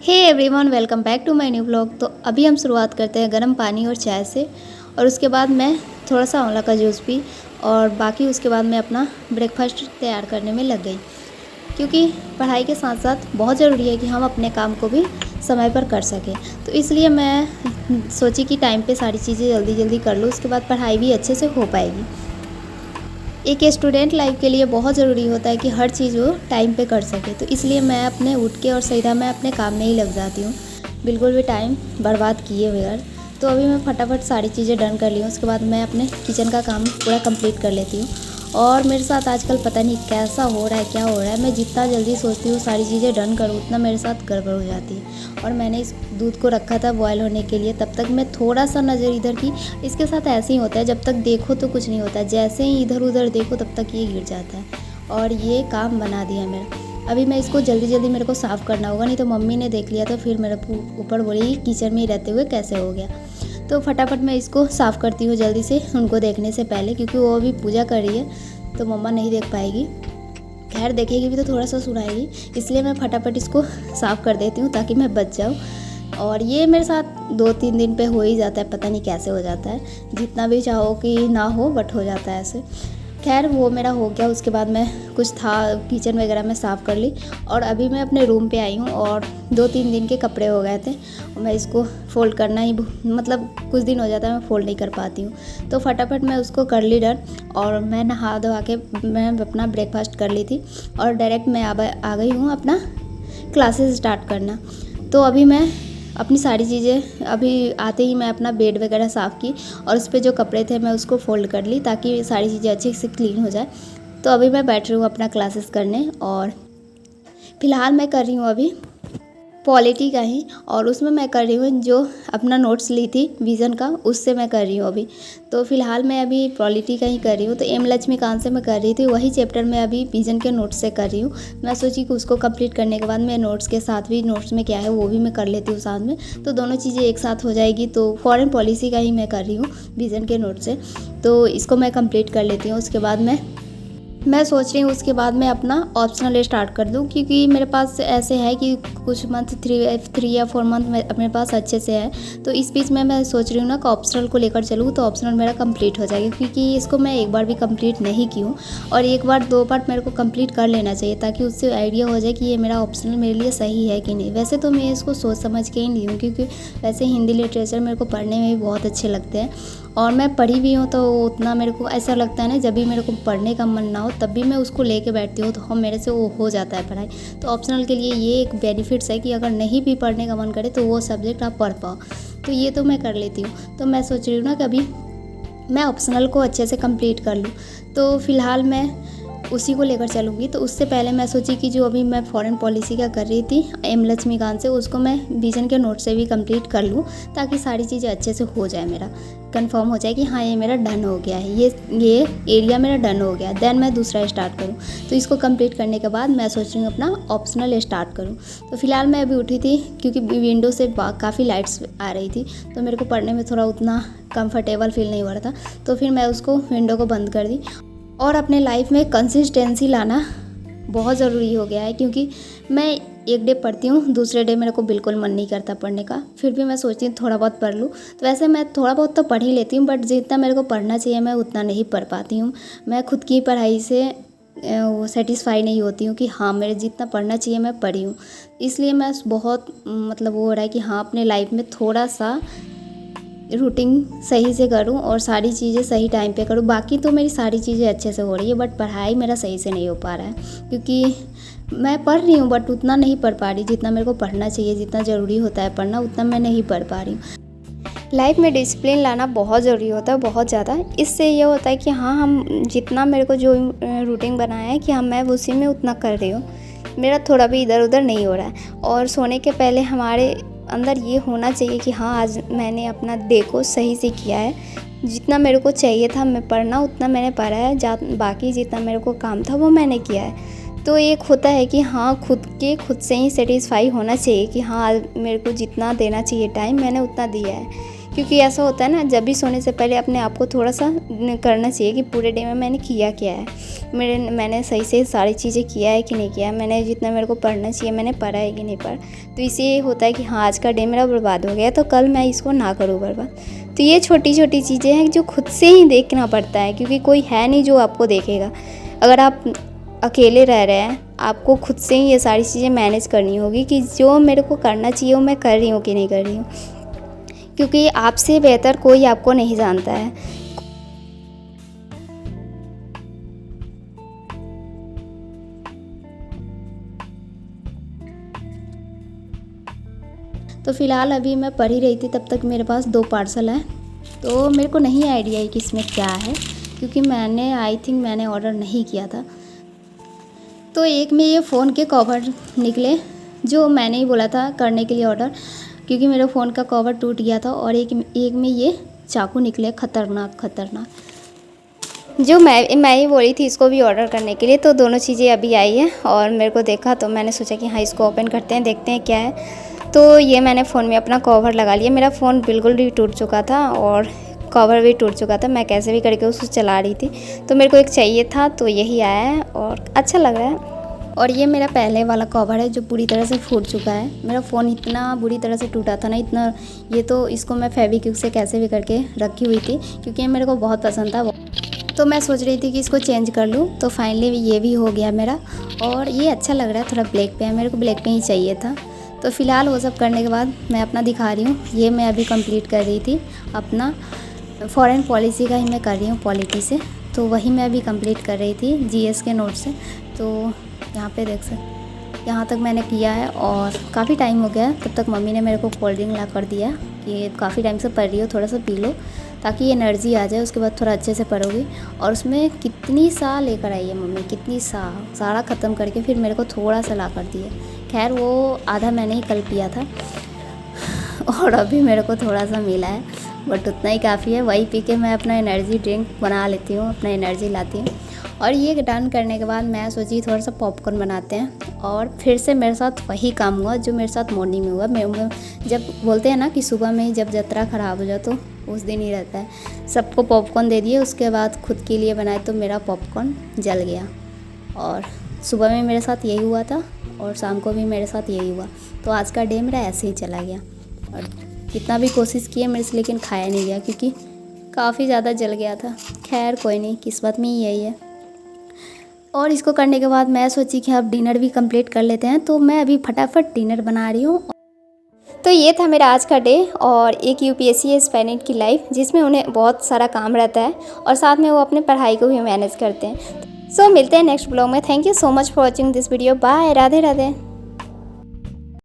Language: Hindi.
Hey everyone, welcome back to my new blog. तो अभी हम शुरुआत करते हैं गर्म पानी और चाय से, और उसके बाद मैं थोड़ा सा आंवला का जूस पी, और बाकी उसके बाद मैं अपना ब्रेकफास्ट तैयार करने में लग गई। क्योंकि पढ़ाई के साथ साथ बहुत ज़रूरी है कि हम अपने काम को भी समय पर कर सकें। तो इसलिए मैं सोची कि टाइम पे सारी चीज़ें जल्दी जल्दी कर लूँ, उसके बाद पढ़ाई भी अच्छे से हो पाएगी। एक स्टूडेंट लाइफ के लिए बहुत ज़रूरी होता है कि हर चीज़ वो टाइम पे कर सके। तो इसलिए मैं अपने उठ के और सीधा मैं अपने काम में ही लग जाती हूँ, बिल्कुल भी टाइम बर्बाद किए बगैर। तो अभी मैं फटाफट सारी चीज़ें डन कर ली हूँ, उसके बाद मैं अपने किचन का काम पूरा कंप्लीट कर लेती हूँ। और मेरे साथ आजकल पता नहीं कैसा हो रहा है, क्या हो रहा है, मैं जितना जल्दी सोचती हूँ सारी चीज़ें डन करूँ उतना मेरे साथ गड़बड़ हो जाती है। और मैंने इस दूध को रखा था बॉयल होने के लिए, तब तक मैं थोड़ा सा नज़र इधर की। इसके साथ ऐसे ही होता है, जब तक देखो तो कुछ नहीं होता, जैसे ही इधर उधर देखो तब तक ये गिर जाता है। और ये काम बना दिया मेरा। अभी मैं इसको जल्दी जल्दी मेरे को साफ़ करना होगा, नहीं तो मम्मी ने देख लिया तो फिर मेरे ऊपर बोली किचन में ही रहते हुए कैसे हो गया। तो फटाफट मैं इसको साफ़ करती हूँ जल्दी से, उनको देखने से पहले, क्योंकि वो अभी पूजा कर रही है तो मम्मा नहीं देख पाएगी। खैर देखेगी भी तो थोड़ा सा सुनाएगी, इसलिए मैं फटाफट इसको साफ़ कर देती हूँ ताकि मैं बच जाऊँ। और ये मेरे साथ 2-3 दिन पे हो ही जाता है, पता नहीं कैसे हो जाता है। जितना भी चाहो कि ना हो बट हो जाता है ऐसे। खैर वो मेरा हो गया, उसके बाद मैं कुछ था किचन वगैरह में साफ़ कर ली, और अभी मैं अपने रूम पे आई हूँ। और 2-3 दिन के कपड़े हो गए थे, और मैं इसको फ़ोल्ड करना ही मतलब कुछ दिन हो जाता है मैं फ़ोल्ड नहीं कर पाती हूँ। तो फटाफट मैं उसको कर ली डन, और मैं नहा धोवा के मैं अपना ब्रेकफास्ट कर ली थी, और डायरेक्ट मैं आ गई हूँ अपना क्लासेस स्टार्ट करना। तो अभी मैं अपनी सारी चीज़ें अभी आते ही मैं अपना बेड वगैरह साफ़ की, और उस पर जो कपड़े थे मैं उसको फ़ोल्ड कर ली ताकि सारी चीज़ें अच्छे से क्लीन हो जाए। तो अभी मैं बैठ रही हूँ अपना क्लासेस करने, और फ़िलहाल मैं कर रही हूँ अभी पॉलिटी का ही, और उसमें मैं कर रही हूँ जो अपना नोट्स ली थी विज़न का, उससे मैं कर रही हूँ अभी। तो फ़िलहाल मैं अभी पॉलिटी का ही कर रही हूँ। तो एम लक्ष्मीकांत से मैं कर रही थी, वही चैप्टर में अभी विज़न के नोट्स से कर रही हूँ। मैं सोची कि उसको कंप्लीट करने के बाद मैं नोट्स के साथ भी, नोट्स में क्या है वो भी मैं कर लेती हूँ साथ में, तो दोनों चीज़ें एक साथ हो जाएगी। तो फॉरेन पॉलिसी का ही मैं कर रही हूँ विज़न के नोट से, तो इसको मैं कंप्लीट कर लेती हूँ। उसके बाद मैं सोच रही हूँ उसके बाद मैं अपना ऑप्शनल स्टार्ट कर दूँ, क्योंकि मेरे पास ऐसे है कि कुछ मंथ 3 या 4 मंथ मेरे पास अच्छे से है। तो इस बीच में मैं सोच रही हूँ ना कि ऑप्शनल को लेकर चलूँ, तो ऑप्शनल मेरा कंप्लीट हो जाएगा, क्योंकि इसको मैं एक बार भी कंप्लीट नहीं की हूँ, और एक बार 2 बार मेरे को कंप्लीट कर लेना चाहिए ताकि उससे आइडिया हो जाए कि ये मेरा ऑप्शनल मेरे लिए सही है कि नहीं। वैसे तो मैं इसको सोच समझ के ही ली हूँ, क्योंकि वैसे हिंदी लिटरेचर मेरे को पढ़ने में भी बहुत अच्छे लगते हैं, और मैं पढ़ी भी हूँ। तो उतना मेरे को ऐसा लगता है ना, जब भी मेरे को पढ़ने का मन ना हो तब भी मैं उसको लेके बैठती हूँ, तो हम मेरे से वो हो जाता है पढ़ाई। तो ऑप्शनल के लिए ये एक बेनिफिट्स है कि अगर नहीं भी पढ़ने का मन करे तो वो सब्जेक्ट आप पढ़ पाओ। तो ये तो मैं कर लेती हूँ। तो मैं सोच रही हूँ ना कि अभी मैं ऑप्शनल को अच्छे से कंप्लीट कर लूँ। तो फ़िलहाल मैं उसी को लेकर चलूँगी। तो उससे पहले मैं सोची कि जो अभी मैं फॉरेन पॉलिसी का कर रही थी एम लक्ष्मीकांत से, उसको मैं विजन के नोट से भी कंप्लीट कर लूँ, ताकि सारी चीज़ें अच्छे से हो जाए, मेरा कंफर्म हो जाए कि हाँ ये मेरा डन हो गया है, ये एरिया मेरा डन हो गया, देन मैं दूसरा स्टार्ट करूँ। तो इसको कंप्लीट करने के बाद मैं सोच रही हूँ अपना ऑप्शनल स्टार्ट करूँ। तो फिलहाल मैं अभी उठी थी, क्योंकि विंडो से काफ़ी लाइट्स आ रही थी, तो मेरे को पढ़ने में थोड़ा उतना कंफर्टेबल फील नहीं हो रहा था। तो फिर मैं उसको विंडो को बंद कर दी। और अपने लाइफ में कंसिस्टेंसी लाना बहुत ज़रूरी हो गया है, क्योंकि मैं एक डे पढ़ती हूँ, दूसरे डे मेरे को बिल्कुल मन नहीं करता पढ़ने का, फिर भी मैं सोचती हूँ थोड़ा बहुत पढ़ लूँ। तो वैसे मैं थोड़ा बहुत तो पढ़ ही लेती हूँ, बट जितना मेरे को पढ़ना चाहिए मैं उतना नहीं पढ़ पाती हूँ। मैं खुद की पढ़ाई से वो सेटिस्फाई नहीं होती हूँ कि हाँ मेरे जितना पढ़ना चाहिए मैं पढ़ी हूँ। इसलिए मैं बहुत मतलब वो हो रहा है कि हाँ अपने लाइफ में थोड़ा सा रूटीन सही से करूं और सारी चीज़ें सही टाइम पे करूं। बाकी तो मेरी सारी चीज़ें अच्छे से हो रही है, बट पढ़ाई मेरा सही से नहीं हो पा रहा है, क्योंकि मैं पढ़ रही हूँ बट उतना नहीं पढ़ पा रही जितना मेरे को पढ़ना चाहिए, जितना ज़रूरी होता है पढ़ना उतना मैं नहीं पढ़ पा रही हूँ। लाइफ में डिसिप्लिन लाना बहुत ज़रूरी होता है, बहुत ज़्यादा। इससे ये होता है कि हाँ हम जितना मेरे को जो रूटीन बनाया है कि हाँ मैं उसी में उतना कर रही हूँ, मेरा थोड़ा भी इधर उधर नहीं हो रहा है। और सोने के पहले हमारे अंदर ये होना चाहिए कि हाँ आज मैंने अपना डे को सही से किया है, जितना मेरे को चाहिए था मैं पढ़ना उतना मैंने पढ़ा है, बाकी जितना मेरे को काम था वो मैंने किया है। तो एक होता है कि हाँ खुद से ही सेटिस्फाई होना चाहिए कि हाँ आज मेरे को जितना देना चाहिए टाइम मैंने उतना दिया है, क्योंकि ऐसा होता है ना, जब भी सोने से पहले अपने आप को थोड़ा सा करना चाहिए कि पूरे डे में मैंने किया क्या है, मैंने सही से सारी चीज़ें किया है कि नहीं किया है, मैंने जितना मेरे को पढ़ना चाहिए मैंने पढ़ा है कि नहीं पढ़ा। तो इससे ये होता है कि हाँ, आज का डे मेरा बर्बाद हो गया तो कल मैं इसको ना करूँ बर्बाद। तो ये छोटी छोटी चीज़ें हैं जो खुद से ही देखना पड़ता है, क्योंकि कोई है नहीं जो आपको देखेगा। अगर आप अकेले रह रहे हैं, आपको खुद से ही ये सारी चीज़ें मैनेज करनी होगी कि जो मेरे को करना चाहिए वो मैं कर रही हूँ कि नहीं कर रही हूँ, क्योंकि आपसे बेहतर कोई आपको नहीं जानता है। तो फ़िलहाल अभी मैं पढ़ ही रही थी, तब तक मेरे पास 2 पार्सल आए। तो मेरे को नहीं आइडिया है कि इसमें क्या है, क्योंकि मैंने ऑर्डर नहीं किया था। तो एक में ये फ़ोन के कवर निकले, जो मैंने ही बोला था करने के लिए ऑर्डर, क्योंकि मेरे फ़ोन का कवर टूट गया था। और एक में ये चाकू निकले, ख़तरनाक, जो मैं ही बोली थी इसको भी ऑर्डर करने के लिए। तो दोनों चीज़ें अभी आई हैं और मेरे को देखा तो मैंने सोचा कि हाँ, इसको ओपन करते हैं, देखते हैं क्या है। तो ये मैंने फ़ोन में अपना कवर लगा लिया। मेरा फ़ोन बिल्कुल भी टूट चुका था और कवर भी टूट चुका था, मैं कैसे भी करके उसको चला रही थी। तो मेरे को एक चाहिए था, तो यही आया है और अच्छा लग रहा है। और ये मेरा पहले वाला कवर है जो पूरी तरह से फूट चुका है। मेरा फ़ोन इतना बुरी तरह से टूटा था ना, इतना, ये तो इसको मैं फेविक्विक से कैसे भी करके रखी हुई थी, क्योंकि ये मेरे को बहुत पसंद था। तो मैं सोच रही थी कि इसको चेंज कर लूँ, तो फाइनली ये भी हो गया मेरा। और ये अच्छा लग रहा है, थोड़ा ब्लैक पे है, मेरे को ब्लैक पे ही चाहिए था। तो फ़िलहाल वो सब करने के बाद मैं अपना दिखा रही हूँ। ये मैं अभी कंप्लीट कर रही थी अपना फॉरेन पॉलिसी का ही मैं कर रही हूँ, पॉलिटी से। तो वही मैं अभी कंप्लीट कर रही थी जीएस के नोट से। तो यहाँ पे देख सकते, यहाँ तक मैंने किया है और काफ़ी टाइम हो गया। तब तक मम्मी ने मेरे को कोल्ड ड्रिंक ला कर दिया कि काफ़ी टाइम से पढ़ रही हो, थोड़ा सा पी लो ताकि एनर्जी आ जाए, उसके बाद थोड़ा अच्छे से पढ़ोगी। और उसमें कितनी सा लेकर आई है मम्मी, कितनी सारा ख़त्म करके फिर मेरे को थोड़ा सा ला कर दिया। खैर वो आधा मैंने ही कल पिया था और अभी मेरे को थोड़ा सा मिला है, बट उतना ही काफ़ी है। वही पी के मैं अपना एनर्जी ड्रिंक बना लेती हूँ, अपना एनर्जी लाती हूँ। और ये डन करने के बाद मैं सोची थोड़ा सा पॉपकॉर्न बनाते हैं। और फिर से मेरे साथ वही काम हुआ जो मेरे साथ मॉर्निंग में हुआ। जब बोलते हैं ना कि सुबह में ही जब जतरा ख़राब हो जाए तो उस दिन ही रहता है। सबको पॉपकॉर्न दे दिए, उसके बाद खुद के लिए बनाए तो मेरा पॉपकॉर्न जल गया। और सुबह में मेरे साथ यही हुआ था और शाम को भी मेरे साथ यही हुआ। तो आज का डे मेरा ऐसे ही चला गया और कितना भी कोशिश किए मेरे से, लेकिन खाया नहीं गया क्योंकि काफ़ी ज़्यादा जल गया था। खैर कोई नहीं, किस्मत में ही यही है। और इसको करने के बाद मैं सोची कि अब डिनर भी कंप्लीट कर लेते हैं, तो मैं अभी फटाफट डिनर बना रही हूँ। तो ये था मेरा आज का डे और एक यूपीएससी एस्पायरेंट की लाइफ, जिसमें उन्हें बहुत सारा काम रहता है और साथ में वो अपने पढ़ाई को भी मैनेज करते हैं। सो मिलते हैं नेक्स्ट ब्लॉग में। Thank you so much for watching this video. Bye, Radhe Radhe.